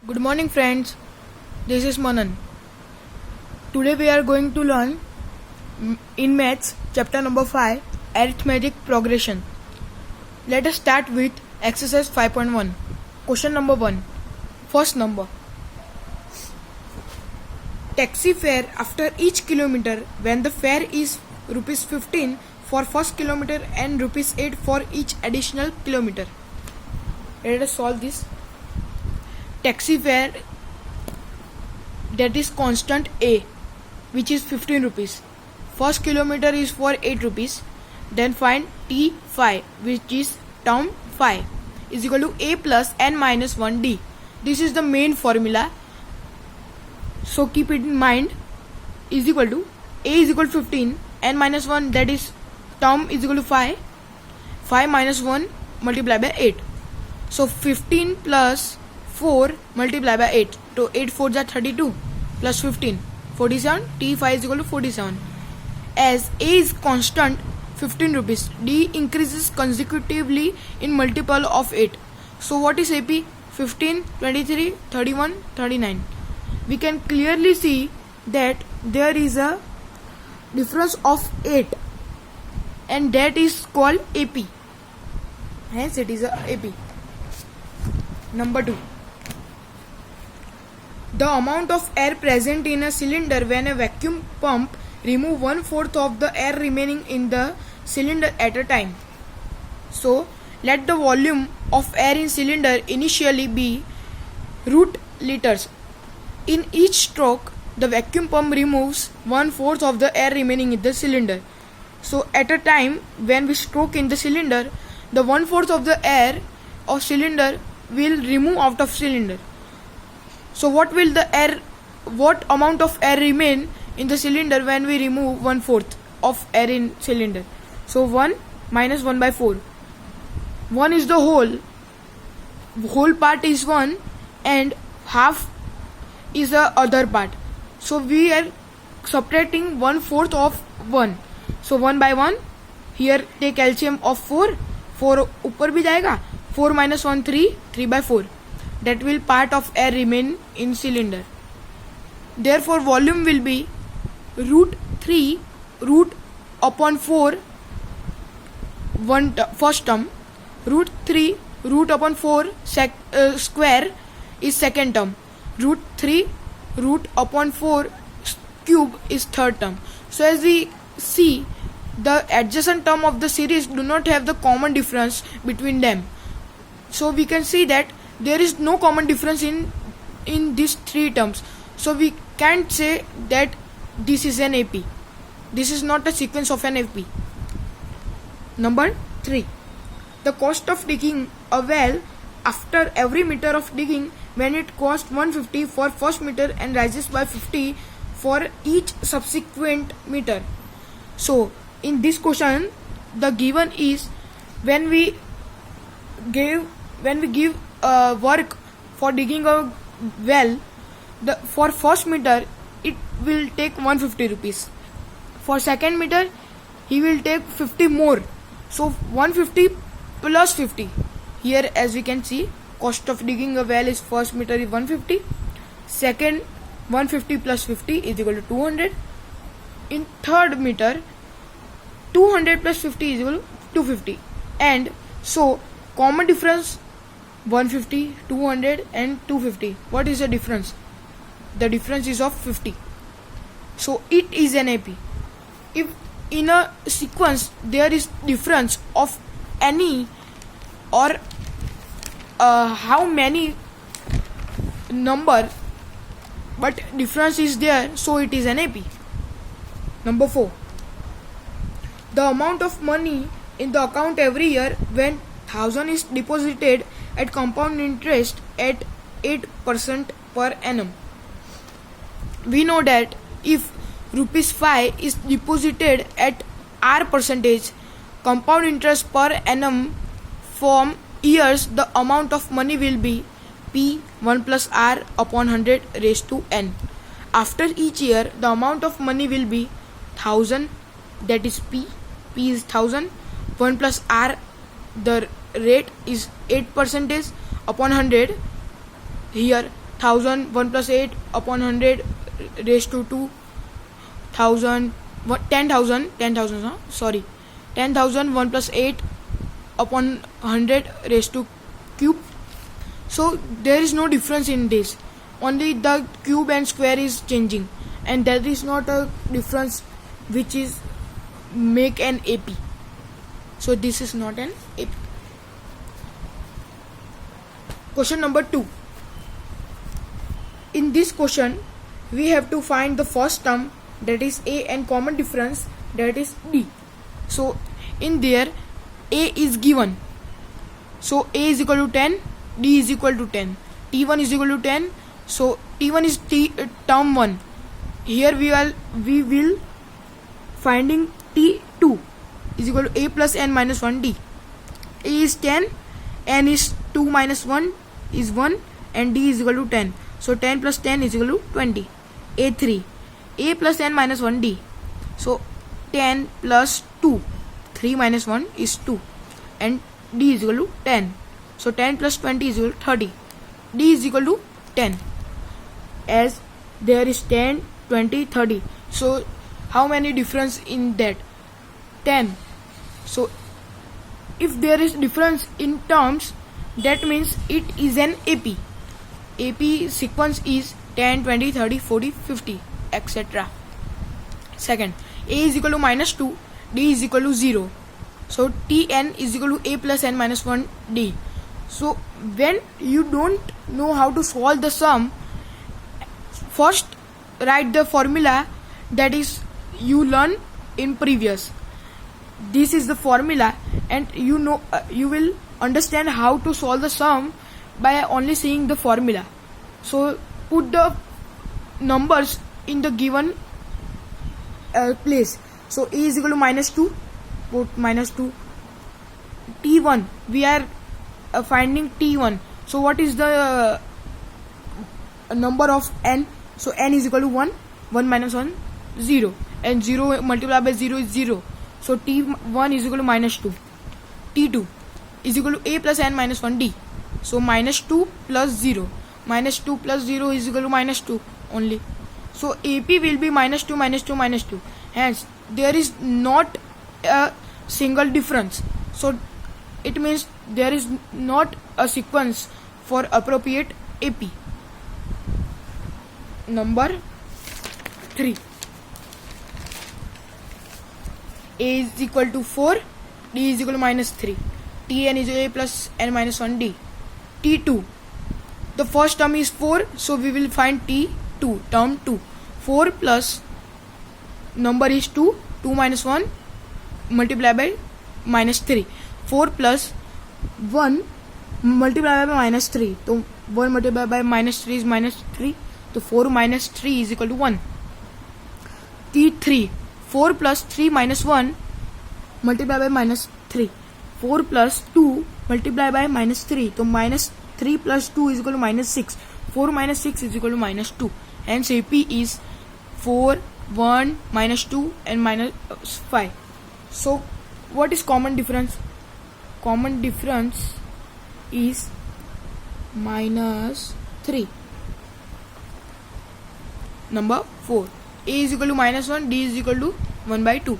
Good morning, friends. This is Manan. Today we are going to learn in Maths chapter number 5 Arithmetic Progression. Let us start with exercise 5.1. Question number 1. First number. Taxi fare after each kilometer when the fare is rupees 15 for first kilometer and rupees 8 for each additional kilometer. Let us solve this. Taxi fare, that is constant A, which is 15 rupees. First kilometer is for 8 rupees. Then find T phi, which is term phi, is equal to A plus n minus 1D. This is the main formula. So keep it in mind. Is equal to A is equal to 15, n minus 1, that is term is equal to phi. Phi minus 1 multiplied by 8. So 15 plus 4 multiplied by 8. So 8 4s are 32 plus 15 47. T phi is equal to 47. As A is constant 15 rupees, D increases consecutively in multiple of 8. So what is AP? 15, 23, 31, 39. We can clearly see that there is a difference of 8 and that is called AP. Hence it is a AP. Number 2. The amount of air present in a cylinder when a vacuum pump remove 1/4 of the air remaining in the cylinder at a time. So let the volume of air in cylinder initially be root liters. In each stroke, the vacuum pump removes 1/4 of the air remaining in the cylinder. So at a time when we stroke in the cylinder, the 1/4 of the air of cylinder will remove out of cylinder. So what amount of air remain in the cylinder when we remove 1/4 of air in cylinder? So 1 minus 1 by 4. 1 is the whole part is 1 and half is the other part. So we are subtracting 1/4 of 1. So 1 by 1. Here take LCM of 4. 4 ऊपर भी जाएगा. 4 minus 1 3. 3 by 4. That will part of air remain in cylinder. Therefore volume will be root 3 root upon 4 first term, root 3 root upon 4 square is second term, root 3 root upon 4 cube is third term. So as we see, the adjacent term of the series do not have the common difference between them. So we can see that there is no common difference in these three terms. So we can't say that this is an AP. This is not a sequence of an AP. Number 3. The cost of digging a well after every meter of digging when it costs 150 for first meter and rises by 50 for each subsequent meter. So in this question, the given is when we give work for digging a well, for first meter it will take 150 rupees. For second meter he will take 50 more. So 150 plus 50. Here as we can see, cost of digging a well is first meter is 150. Second 150 plus 50 is equal to 200. In third meter 200 plus 50 is equal to 250. And so common difference 150, 200 and 250. What is the difference? The difference is of 50. So it is an AP. If in a sequence there is difference of any or how many number but difference is there, so it is an AP. Number 4. The amount of money in the account every year when 1000 is deposited at compound interest at 8% per annum. We know that if rupees 5 is deposited at R percentage compound interest per annum from years, the amount of money will be P 1 plus R upon 100 raised to N. After each year, the amount of money will be 1000, that is P is 1000, 1 plus R, the rate is 8% upon 100. Here 1000 1 plus 8 upon 100 raised to 2, 10,000 10,000 1 plus 8 upon 100 raised to cube. So there is no difference in this, only the cube and square is changing, and that is not a difference which is make an AP. So this is not an AP. Question number 2. In this question we have to find the first term, that is A, and common difference, that is D. So in there A is given, so A is equal to 10, D is equal to 10, T1 is equal to 10, so T1 is term 1. Here we will finding T2 is equal to A plus N minus 1D. A is 10, N is 2 minus 1 is 1, and D is equal to 10. So 10 plus 10 is equal to 20. A3, A plus N minus 1D. So 10 plus 2, 3 minus 1 is 2, and D is equal to 10. So 10 plus 20 is equal to 30. D is equal to 10. As there is 10, 20, 30. So how many difference in that? 10. So if there is difference in terms, that means it is an AP. AP sequence is 10, 20, 30, 40, 50, etc. Second, A is equal to minus 2, D is equal to 0. So Tn is equal to A plus N minus 1D. So when you don't know how to solve the sum, first write the formula that is you learn in previous. This is the formula, and you know you will understand how to solve the sum by only seeing the formula. So put the numbers in the given place. So A is equal to minus 2, put minus 2. T1, we are finding T1. So what is the number of N? So N is equal to 1, 1 minus 1, 0, and 0 multiplied by 0 is 0. So T1 is equal to minus 2. T2 is equal to A plus N minus 1D. So minus 2 plus 0. Minus 2 plus 0 is equal to minus 2 only. So AP will be minus 2, minus 2, minus 2. Hence there is not a single difference. So it means there is not a sequence for appropriate AP. Number 3. A is equal to 4, D is equal to minus 3. Tn is A plus N minus 1D. T2, the first term is 4, so we will find T2, term 2. 4 plus number is 2, 2 minus 1 multiplied by minus 3. 4 plus 1 multiplied by minus 3. So 1 multiplied by minus 3 is minus 3. So 4 minus 3 is equal to 1. T3, 4 plus 3 minus 1 multiplied by minus 3. 4 plus 2 multiplied by minus 3. So minus 3 plus 2 is equal to minus 6. 4 minus 6 is equal to minus 2. Hence AP is 4, 1, minus 2 and minus 5. So what is common difference? Common difference is minus 3. Number 4. A is equal to minus 1, D is equal to 1 by 2.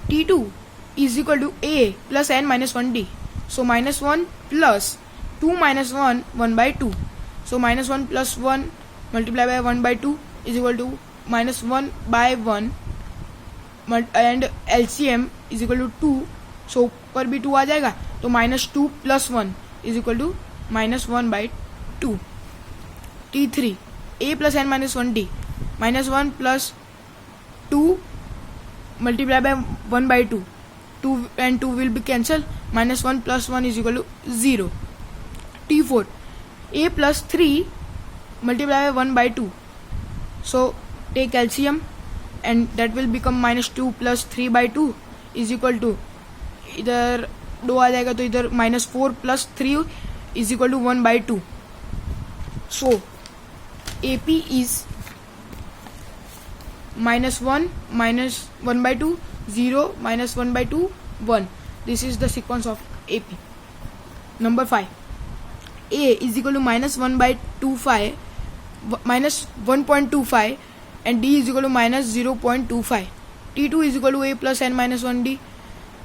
T2 is equal to A plus N minus 1D. So minus 1 plus 2 minus 1, 1 by 2. So minus 1 plus 1 multiplied by 1 by 2 is equal to minus 1 by 1, and LCM is equal to 2. So ऊपर भी 2 आ जाएगा, तो minus 2 plus 1 is equal to minus 1 by 2. T3, A plus N minus 1D. Minus 1 plus 2 multiplied by 1 by 2. 2 and 2 will be cancelled. Minus 1 plus 1 is equal to 0. T4, A plus 3 multiplied by 1 by 2. So take LCM, and that will become minus 2 plus 3 by 2 is equal to, इधर 2 आ जाएगा तो इधर minus 4 plus 3 is equal to 1 by 2. So AP is minus 1 minus 1 by 2, 0 minus 1 by 2, 1. This is the sequence of AP. Number 5. A is equal to minus 1 by 2, 5. minus 1.25 and D is equal to minus 0.25. T2 is equal to A plus n minus 1D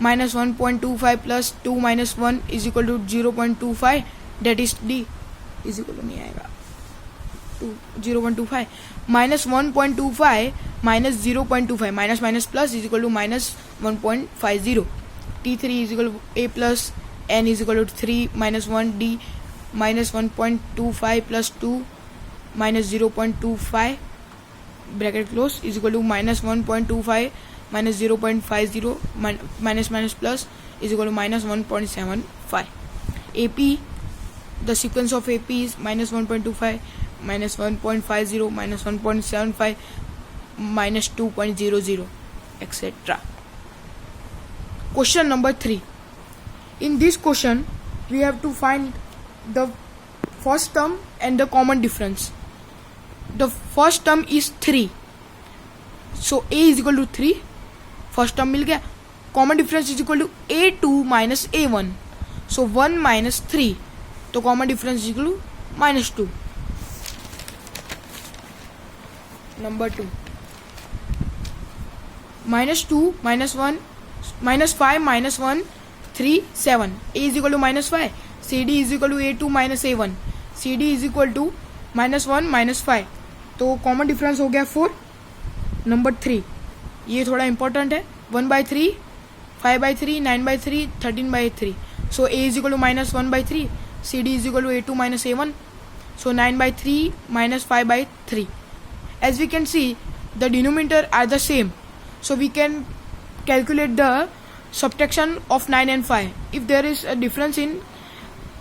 minus 1.25 plus 2 minus 1 is equal to 0.25, that is D is equal to नहीं आएगा 0.25 minus 1.25 minus 0.25 minus minus plus is equal to minus 1.50. T3 is equal to A plus n is equal to 3 minus 1 D minus 1.25 plus 2 minus 0.25 bracket close is equal to minus 1.25 minus 0.50 minus minus plus is equal to minus 1.75. AP, the sequence of AP is minus 1.25 minus 1.50 minus 1.75 minus 2.00 etc. Question number 3. In this question we have to find the first term and the common difference. The first term is 3, so A is equal to 3, first term मिल गया. Common difference is equal to A2 minus A1, so 1 minus 3, तो common difference is equal to minus 2. Number 2, minus 2 minus 1 minus 5 minus 1 3 7. A is equal to minus 5, CD is equal to A2 minus A1, CD is equal to minus 1 minus 5, तो common difference हो गया 4. Number 3, ये थोड़ा important है. 1/3, 5/3, 9/3, 13/3. So A is equal to minus 1/3, CD is equal to A2 minus A1, so 9/3 minus 5/3. As we can see, the denominator are the same, so we can calculate the subtraction of 9 and 5. If there is a difference in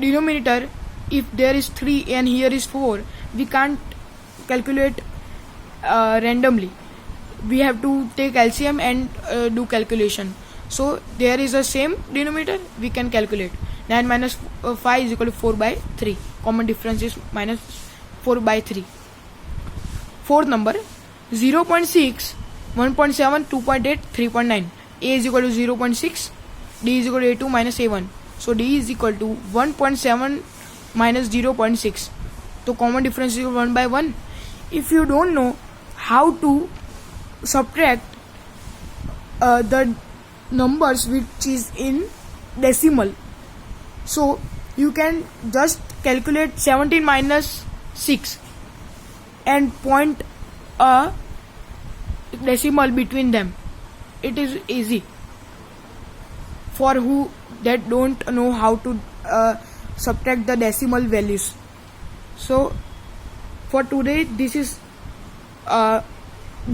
denominator, if there is 3 and here is 4, we can't calculate randomly. We have to take LCM and do calculation. So there is a same denominator, we can calculate. 9 minus 5 is equal to 4/3. Common difference is minus 4/3. Fourth number, 0.6, 1.7, 2.8, 3.9. A is equal to 0.6, D is equal to A2 minus A1. So D is equal to 1.7 minus 0.6. So common difference is 1/1. If you don't know how to subtract the numbers which is in decimal, so you can just calculate 17 minus 6 and point a decimal between them. It is easy for who that don't know how to subtract the decimal values. So for today this is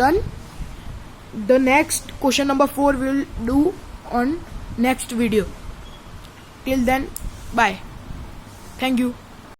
done. The next question number 4 we'll do on next video. Till then, bye. Thank you.